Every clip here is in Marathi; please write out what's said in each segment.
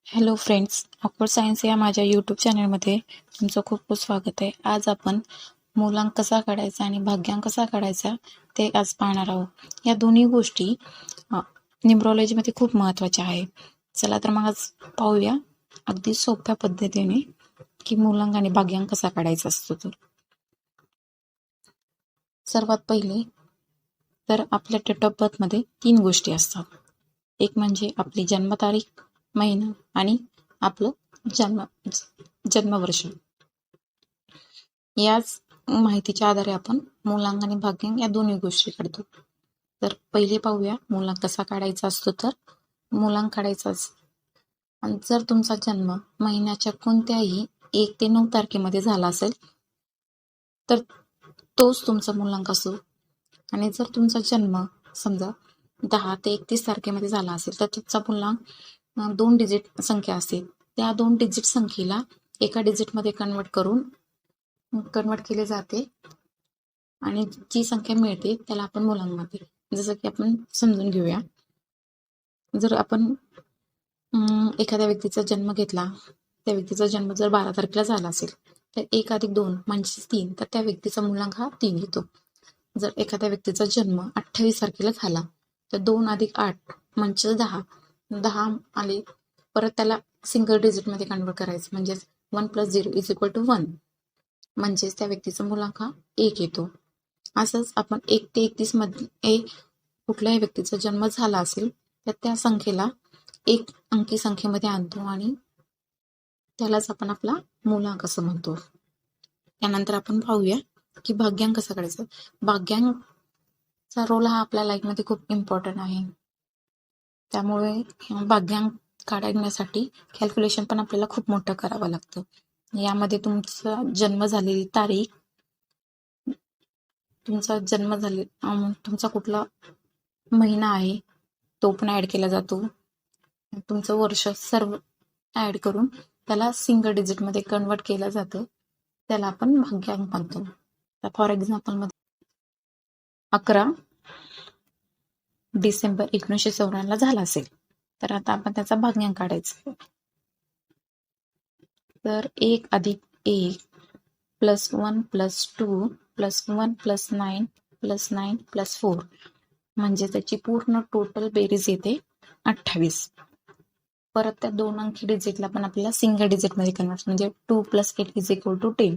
हॅलो फ्रेंड्स, ऑकवर्ड सायन्स या माझ्या यूट्यूब चॅनलमध्ये तुमचं खूप खूप स्वागत आहे. आज आपण मूलांक कसा काढायचा आणि भाग्यांक कसा काढायचा ते आज पाहणार आहोत. या दोन्ही गोष्टी न्यूमरॉलॉजीमध्ये खूप महत्त्वाच्या आहे. चला तर मग आज पाहूया अगदी सोप्या पद्धतीने की मूलांक आणि भाग्यांक कसा काढायचा असतो. तर सर्वात पहिले तर आपल्या डेट ऑफ बर्थमध्ये 3 गोष्टी असतात. एक म्हणजे आपली जन्मतारीख, महिना आणि आपलं जन्मवर्ष. याच माहितीच्या आधारे आपण मूलांक आणि भाग्यांक या दोन्ही गोष्टी काढतो. तर पहिले पाहूया मूलांक कसा काढायचा असतो. तर मूलांक काढायचाच आणि जर तुमचा जन्म महिन्याच्या कोणत्याही 1 ते 9 तारखेमध्ये झाला असेल तर तोच तुमचा मूलांक असतो. आणि जर तुमचा जन्म समजा 10 ते 31 तारखेमध्ये झाला असेल तर तुमचा मूलांक 2 डिजिट संख्या असते. त्या 2 डिजिट संख्येला एका डिजिटमध्ये कन्वर्ट केले जाते आणि जी संख्या मिळते त्याला आपण मूलांक म्हणतो. जसं की आपण समजून घेऊया. जर आपण एखाद्या व्यक्तीचा जन्म घेतला, त्या व्यक्तीचा जन्म जर 12 तारखेला झाला असेल तर 1 अधिक 2 म्हणजे 3, तर त्या व्यक्तीचा मूलांक हा 3 येतो. जर एखाद्या व्यक्तीचा जन्म 28 तारखेला झाला तर 2 अधिक 8 म्हणजे 10 आले. परत त्याला सिंगल डिजिटमध्ये कन्वर्ट करायचं, म्हणजेच 1 + 0 = 1, म्हणजेच त्या व्यक्तीचा मूलांक हा 1 येतो. असंच आपण 1 ते 31 मध्ये कुठल्याही व्यक्तीचा जन्म झाला असेल तर त्या संख्येला 1 अंकी संख्येमध्ये आणतो आणि त्यालाच आपण आपला मूलांक असं म्हणतो. त्यानंतर आपण पाहूया की भाग्यांक कसा काढायचा. भाग्यांकचा रोल हा आपल्या लाईफमध्ये खूप इम्पॉर्टंट आहे. त्यामुळे भाग्यांक काढण्यासाठी कॅल्क्युलेशन पण आपल्याला खूप मोठं करावं लागतं. यामध्ये तुमचा जन्म झालेली तारीख, तुमचा कुठला महिना आहे तो पण ऍड केला जातो. तुमचं वर्ष सर्व ऍड करून त्याला सिंगल डिजिटमध्ये कन्वर्ट केलं जातं. त्याला आपण भाग्यांक म्हणतो. तर फॉर एक्झाम्पल मध्ये 11 डिसेंबर 1994 झाला असेल तर आता आपण त्याचा भाग्यांक काढायचा. तर 1 अधिक 1 + 1 + 2 + 1 + 9 + 9 + 4 म्हणजे त्याची पूर्ण टोटल बेरीज येते 28. परत त्या 2 अंकी डिजिटला पण आपल्याला सिंगल डिजिटमध्ये कन्वर्ट, म्हणजे 2 + 8 = 10.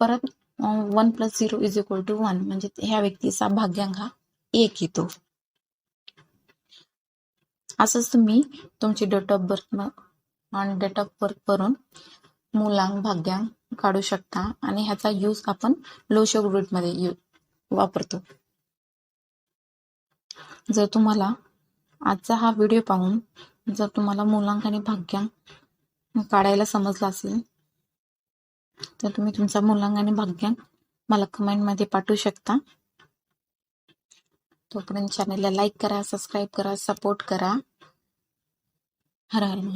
परत 1 + 0 = 1, म्हणजे ह्या व्यक्तीचा भाग्यांक हा 1 येतो. असंच तुम्ही तुमची डेट ऑफ बर्थ वरून मूलांक भाग्यांक काढू शकता आणि ह्याचा यूज आपण लोशो ग्रुपमध्ये वापरतो. जर तुम्हाला आजचा हा व्हिडिओ पाहून जर तुम्हाला मूलांक आणि भाग्यांक काढायला समजला असेल तर तुम्ही तुमचा मूलांक आणि भाग्यांक मला कमेंटमध्ये पाठवू शकता. तोपर्यंत चॅनलला लाईक करा, सबस्क्राईब करा, सपोर्ट करा. हर हर महादेव.